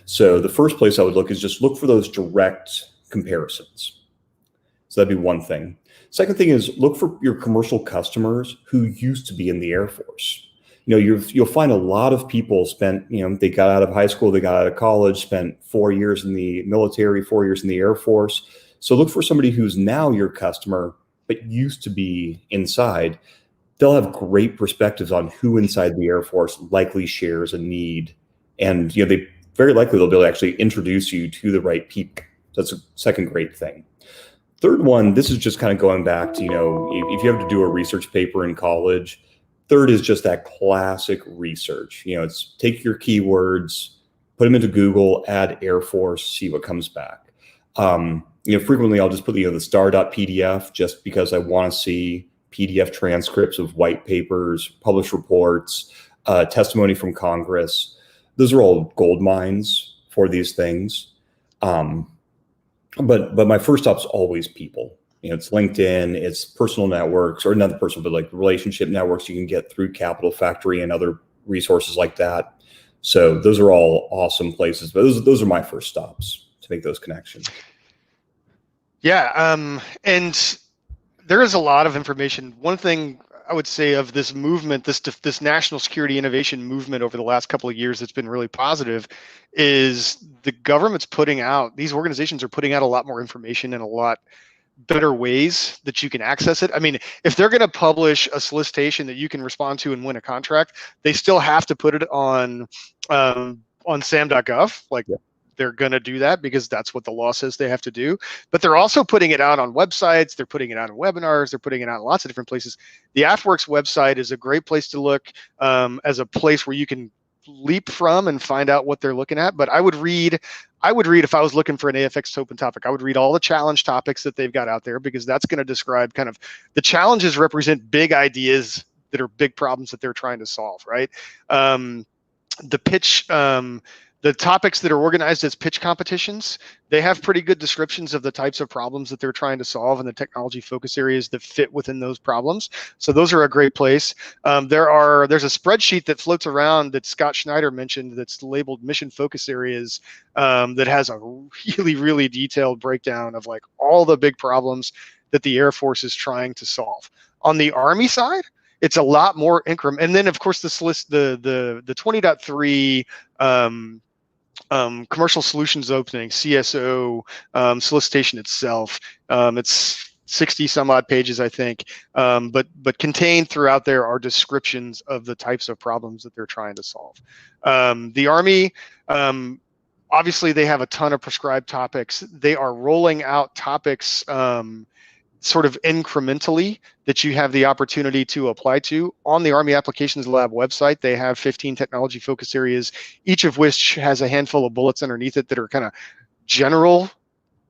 So the first place I would look is just look for those direct comparisons. So that'd be one thing. Second thing is look for your commercial customers who used to be in the Air Force. You'll find a lot of people spent, they got out of high school, they got out of college, spent 4 years in the military, 4 years in the Air Force. So look for somebody who's now your customer, but used to be inside. They'll have great perspectives on who inside the Air Force likely shares a need. And, they very likely they'll be able to actually introduce you to the right people. That's a second great thing. Third one, this is just kind of going back to, if you have to do a research paper in college. Third is just that classic research. It's take your keywords, put them into Google, add Air Force, see what comes back. Frequently I'll just put the star.pdf just because I want to see PDF transcripts of white papers, published reports, testimony from Congress. Those are all gold mines for these things. But my first stop's always people. It's LinkedIn, it's personal networks, or not the personal, but like relationship networks you can get through Capital Factory and other resources like that. So those are all awesome places, but those are my first stops to make those connections. Yeah, and there is a lot of information. One thing I would say of this movement, this national security innovation movement over the last couple of years that's been really positive, is the government's putting out, these organizations are putting out a lot more information in a lot better ways that you can access it. I mean, if they're going to publish a solicitation that you can respond to and win a contract, they still have to put it on sam.gov. Like, yeah, they're going to do that because that's what the law says they have to do. But they're also putting it out on websites. They're putting it out on webinars. They're putting it out in lots of different places. The AFWorks website is a great place to look as a place where you can leap from and find out what they're looking at. But I would read if I was looking for an AFX open topic, I would read all the challenge topics that they've got out there, because that's going to describe kind of the challenges represent big ideas that are big problems that they're trying to solve, right? The pitch, the topics that are organized as pitch competitions, they have pretty good descriptions of the types of problems that they're trying to solve and the technology focus areas that fit within those problems. So those are a great place. There's a spreadsheet that floats around that Scott Schneider mentioned that's labeled mission focus areas, that has a really, really detailed breakdown of like all the big problems that the Air Force is trying to solve. On the Army side, it's a lot more increment. And then of course the 20.3 commercial solutions opening, CSO, solicitation itself. It's 60 some odd pages, I think. But contained throughout there are descriptions of the types of problems that they're trying to solve. The Army, obviously they have a ton of prescribed topics. They are rolling out topics sort of incrementally that you have the opportunity to apply to. On the Army Applications Lab website, they have 15 technology focus areas, each of which has a handful of bullets underneath it that are kind of general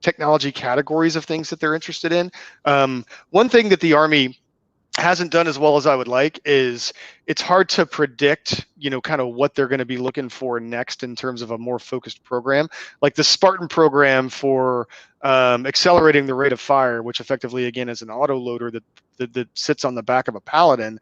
technology categories of things that they're interested in. One thing that the Army hasn't done as well as I would like is it's hard to predict, kind of what they're going to be looking for next in terms of a more focused program. Like the Spartan program for accelerating the rate of fire, which effectively, again, is an autoloader that sits on the back of a Paladin.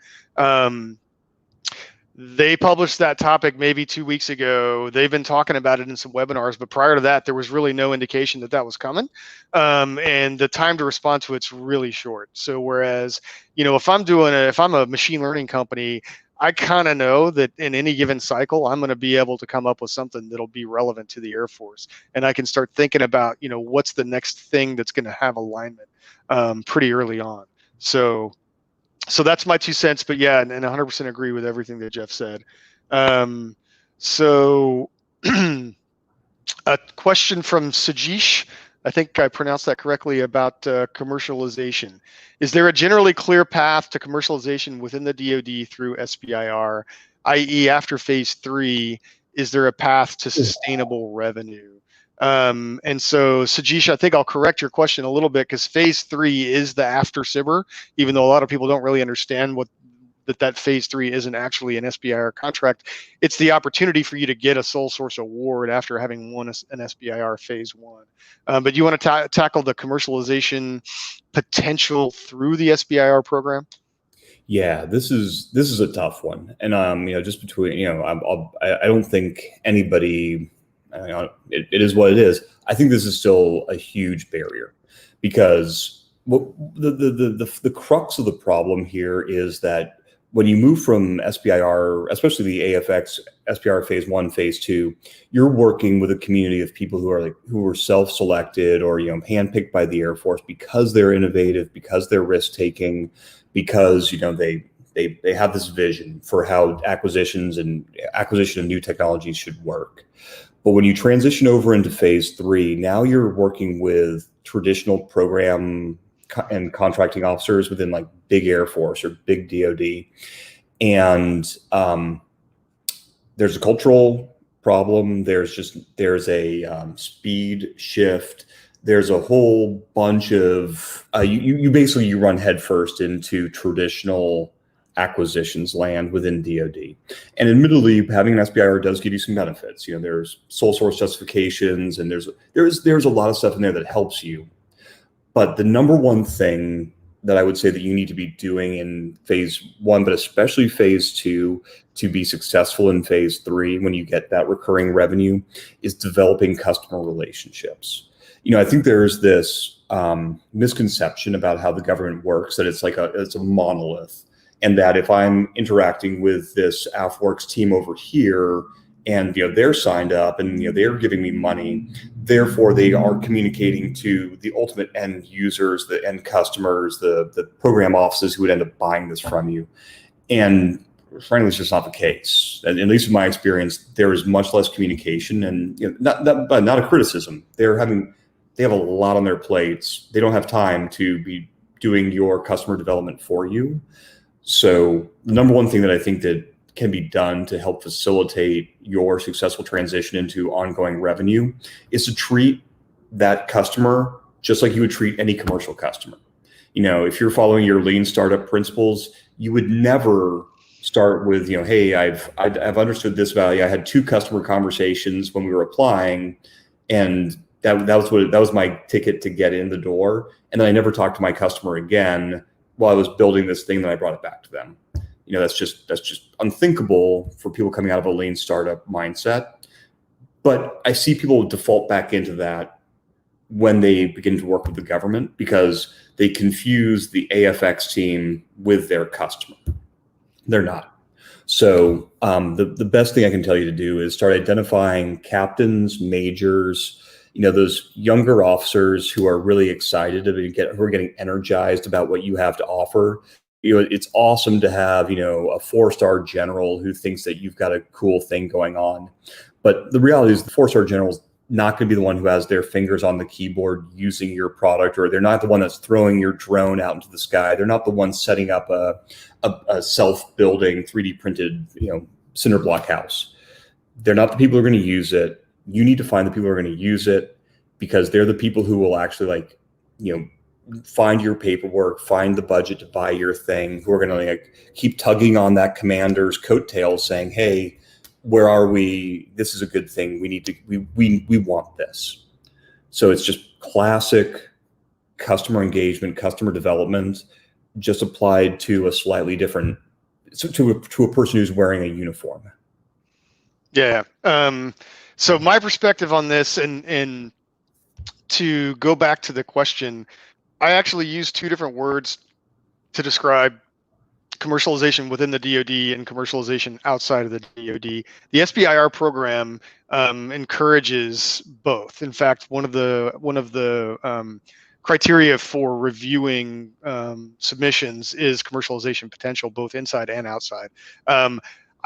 They published that topic maybe 2 weeks ago. They've been talking about it in some webinars, but prior to that, there was really no indication that that was coming. And the time to respond to it's really short. So whereas, if I'm a machine learning company, I kind of know that in any given cycle, I'm going to be able to come up with something that'll be relevant to the Air Force. And I can start thinking about, what's the next thing that's going to have alignment pretty early on. So that's my 2 cents, but yeah, and 100% agree with everything that Geoff said. So a question from Sajish, I think I pronounced that correctly, about commercialization. Is there a generally clear path to commercialization within the DoD through SBIR, i.e. after phase 3, is there a path to sustainable revenue? And so, Sajish, I think I'll correct your question a little bit, because phase 3 is the after Sbir, even though a lot of people don't really understand that phase 3 isn't actually an SBIR contract. It's the opportunity for you to get a sole source award after having won an SBIR phase 1. But you want to tackle the commercialization potential through the SBIR program? Yeah, this is a tough one, and just between I don't think anybody. It is what it is. I think this is still a huge barrier, because the crux of the problem here is that when you move from SBIR, especially the AFX SBIR phase 1, phase 2, you're working with a community of people who are self-selected or handpicked by the Air Force because they're innovative, because they're risk-taking, because they have this vision for how acquisition of new technologies should work. But when you transition over into phase 3, now you're working with traditional program and contracting officers within like big Air Force or big DoD. And there's a cultural problem. There's a speed shift. there's a whole bunch of you basically you run headfirst into traditional acquisitions land within DoD, and admittedly, having an SBIR does give you some benefits. There's sole source justifications, and there's a lot of stuff in there that helps you. But the number one thing that I would say that you need to be doing in phase 1, but especially phase 2, to be successful in phase 3 when you get that recurring revenue, is developing customer relationships. I think there's this misconception about how the government works, that it's a monolith, and that if I'm interacting with this AFWorks team over here, and they're signed up and they're giving me money, therefore they are communicating to the ultimate end users, the end customers, the program offices who would end up buying this from you. And frankly, it's just not the case. And at least in my experience, there is much less communication, and not a criticism. They have a lot on their plates. They don't have time to be doing your customer development for you. So the number one thing that I think that can be done to help facilitate your successful transition into ongoing revenue is to treat that customer just like you would treat any commercial customer. If you're following your lean startup principles, you would never start with, hey, I've understood this value. I had 2 customer conversations when we were applying, and that was my ticket to get in the door. And then I never talked to my customer again while I was building this thing. Then I brought it back to them. That's just unthinkable for people coming out of a lean startup mindset. But I see people default back into that when they begin to work with the government, because they confuse the AFX team with their customer. They're not. So the best thing I can tell you to do is start identifying captains, majors, those younger officers who are really excited who are getting energized about what you have to offer. It's awesome to have, a 4-star general who thinks that you've got a cool thing going on. But the reality is the 4-star general is not going to be the one who has their fingers on the keyboard using your product, or they're not the one that's throwing your drone out into the sky. They're not the one setting up a self-building 3D printed, cinder block house. They're not the people who are going to use it. You need to find the people who are going to use it, because they're the people who will actually find your paperwork, find the budget to buy your thing, who are going to keep tugging on that commander's coattails saying, hey, where are we? This is a good thing. We want this. So it's just classic customer engagement, customer development, just applied to a slightly different, to a person who's wearing a uniform. Yeah. So my perspective on this, and to go back to the question, I actually use 2 different words to describe commercialization within the DoD and commercialization outside of the DoD. The SBIR program encourages both. In fact, one of the criteria for reviewing submissions is commercialization potential, both inside and outside.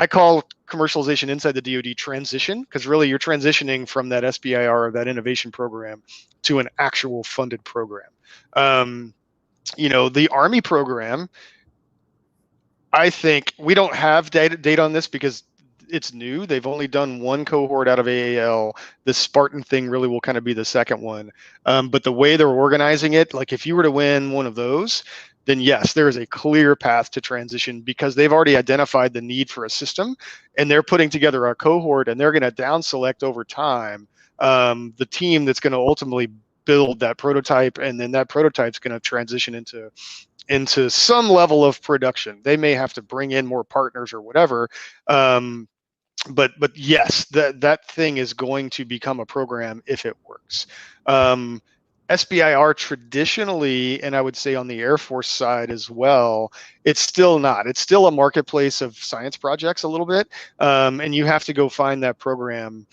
I call commercialization inside the DoD transition, because really you're transitioning from that SBIR, that innovation program, to an actual funded program. The Army program, I think we don't have data on this because it's new. They've only done 1 cohort out of AAL. The Spartan thing really will kind of be the second one. But the way they're organizing it, if you were to win one of those, then yes, there is a clear path to transition, because they've already identified the need for a system, and they're putting together a cohort, and they're going to down select over time the team that's going to ultimately build that prototype, and then that prototype's going to transition into some level of production. They may have to bring in more partners or whatever. But yes, that thing is going to become a program if it works. SBIR traditionally, and I would say on the Air Force side as well, it's still not. It's still a marketplace of science projects a little bit, and you have to go find that program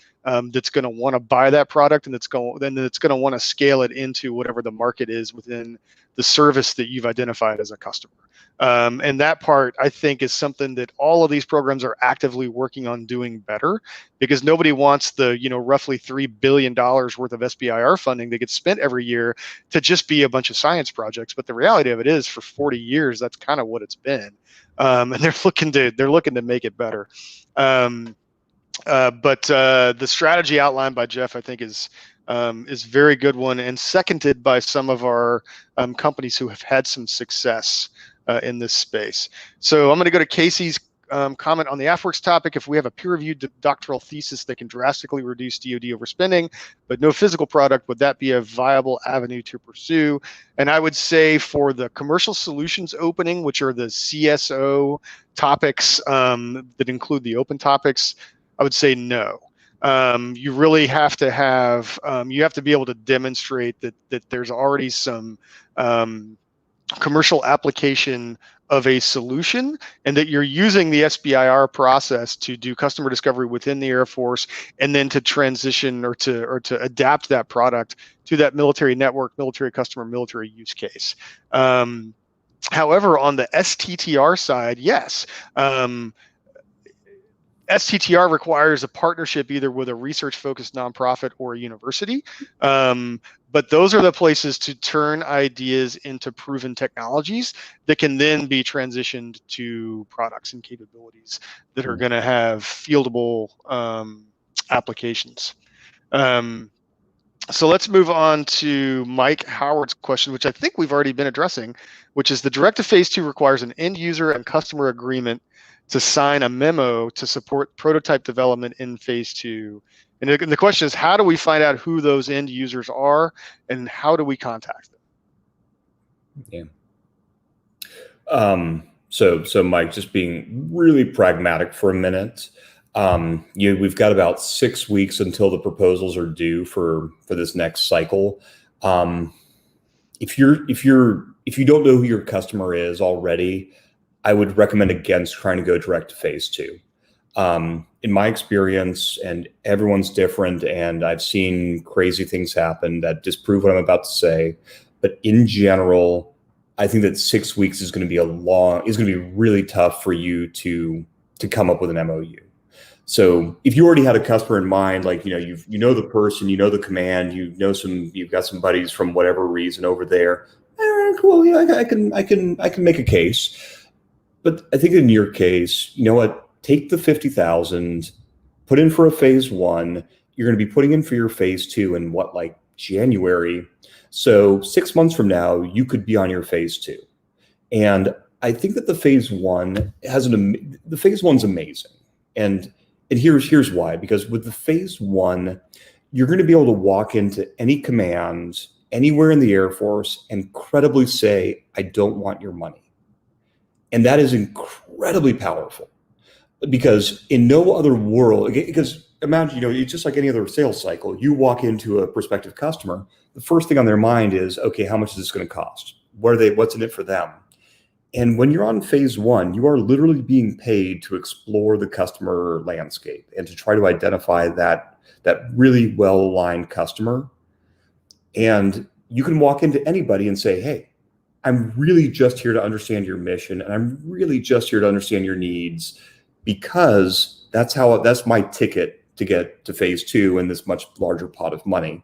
that's going to want to buy that product, and it's going to want to scale it into whatever the market is within the service that you've identified as a customer. And that part, I think, is something that all of these programs are actively working on doing better, because nobody wants the roughly $3 billion worth of SBIR funding that gets spent every year to just be a bunch of science projects. But the reality of it is, for 40 years, that's kind of what it's been, and they're looking to make it better. But the strategy outlined by Geoff, I think, is is a very good one, and seconded by some of our companies who have had some success in this space. So I'm going to go to Casey's comment on the AFWERX topic. If we have a peer-reviewed doctoral thesis that can drastically reduce DoD overspending, but no physical product, would that be a viable avenue to pursue? And I would say for the commercial solutions opening, which are the CSO topics that include the open topics, I would say no. You really have to have, you have to be able to demonstrate that there's already some commercial application of a solution, and that you're using the SBIR process to do customer discovery within the Air Force, and then to transition or to adapt that product to that military network, military customer, military use case. However, on the STTR side, yes. STTR requires a partnership either with a research-focused nonprofit or a university. But those are the places to turn ideas into proven technologies that can then be transitioned to products and capabilities that are going to have fieldable applications. So let's move on to Mike Howard's question, which I think we've already been addressing, which is the direct to phase 2 requires an end user and customer agreement to sign a memo to support prototype development in phase 2. And the question is, how do we find out who those end users are, and how do we contact them? Yeah. So Mike, just being really pragmatic for a minute, we've got about 6 weeks until the proposals are due for this next cycle. If you don't know who your customer is already, I would recommend against trying to go direct to phase 2. In my experience, and everyone's different, and I've seen crazy things happen that disprove what I'm about to say, but in general, I think that 6 weeks is going to be really tough for you to come up with an MOU. So if you already had a customer in mind, like, you know the person, you know the command, you've got some buddies from whatever reason over there, cool, yeah, I can make a case. But I think in your case, you know what? Take the 50,000, put in for a phase 1. You're going to be putting in for your phase 2 in like January. So 6 months from now, you could be on your phase 2. And I think that the phase 1's amazing. And here's why. Because with the phase 1, you're going to be able to walk into any command anywhere in the Air Force and credibly say, I don't want your money. And that is incredibly powerful, because in no other world, because imagine, it's just like any other sales cycle. You walk into a prospective customer, the first thing on their mind is, okay, how much is this going to cost? What's in it for them? And when you're on phase 1, you are literally being paid to explore the customer landscape and to try to identify that really well-aligned customer. And you can walk into anybody and say, hey, I'm really just here to understand your mission, and I'm really just here to understand your needs, because that's my ticket to get to phase 2 and this much larger pot of money.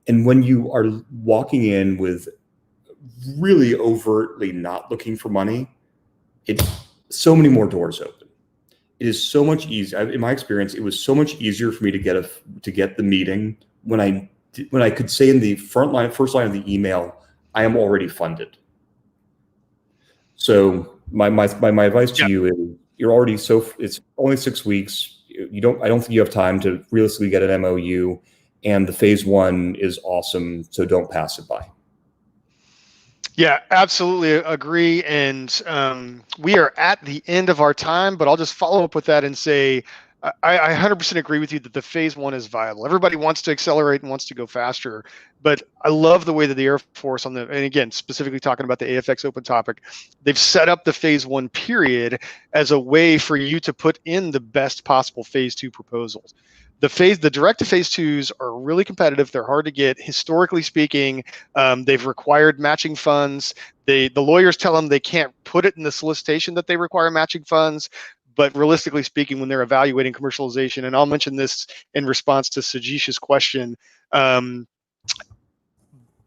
And when you are walking in with really overtly not looking for money, it's so many more doors open. It is so much easier. In my experience, it was so much easier for me to get the meeting when I could say in the first line of the email, I am already funded. So my advice to you is, it's only 6 weeks. I don't think you have time to realistically get an MOU, and the phase 1 is awesome. So don't pass it by. Yeah, absolutely agree. And we are at the end of our time, but I'll just follow up with that and say, I 100% agree with you that the phase 1 is viable. Everybody wants to accelerate and wants to go faster, but I love the way that the Air Force and again, specifically talking about the AFX open topic, they've set up the phase 1 period as a way for you to put in the best possible phase 2 proposals. The direct to phase 2s are really competitive. They're hard to get. Historically speaking, they've required matching funds. The lawyers tell them they can't put it in the solicitation that they require matching funds. But realistically speaking, when they're evaluating commercialization, and I'll mention this in response to Sajish's question,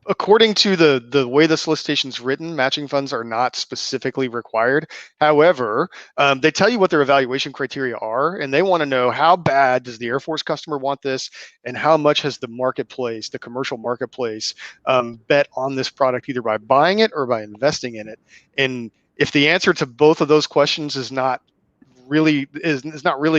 according to the way the solicitation is written, matching funds are not specifically required. However, they tell you what their evaluation criteria are, and they want to know how bad does the Air Force customer want this, and how much has the marketplace, the commercial marketplace, bet on this product either by buying it or by investing in it. And if the answer to both of those questions is not really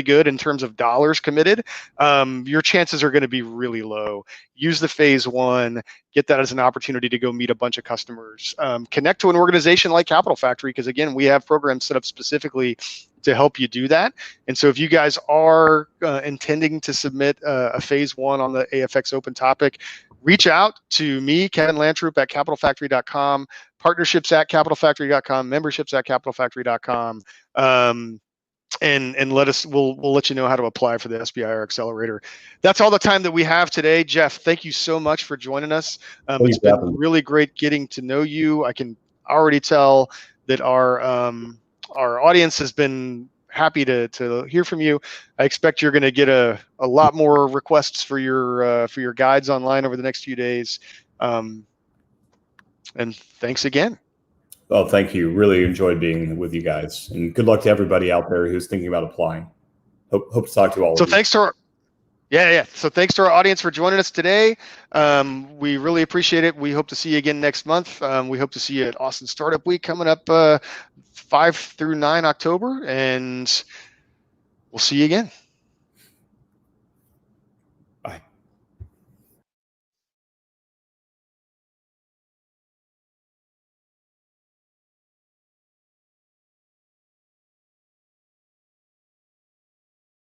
good in terms of dollars committed, your chances are going to be really low. Use the phase one, get that as an opportunity to go meet a bunch of customers. Connect to an organization like Capital Factory, because again, we have programs set up specifically to help you do that. And so if you guys are intending to submit a phase one on the AFX open topic, reach out to me, Kevin Landtroop at capitalfactory.com, partnerships at capitalfactory.com, memberships at capitalfactory.com. And we'll let you know how to apply for the Sbir Accelerator. That's all the time that we have today. Geoff, thank you so much for joining us. It's been really great getting to know you. I can already tell that our audience has been happy to hear from you. I expect you're going to get a lot more requests for your guides online over the next few days. And thanks again. Well, thank you. Really enjoyed being with you guys, and good luck to everybody out there who's thinking about applying. Hope to talk to all of you. Thanks to our So thanks to our audience for joining us today. We really appreciate it. We hope to see you again next month. We hope to see you at Austin Startup Week coming up 5 through 9 October, and we'll see you again.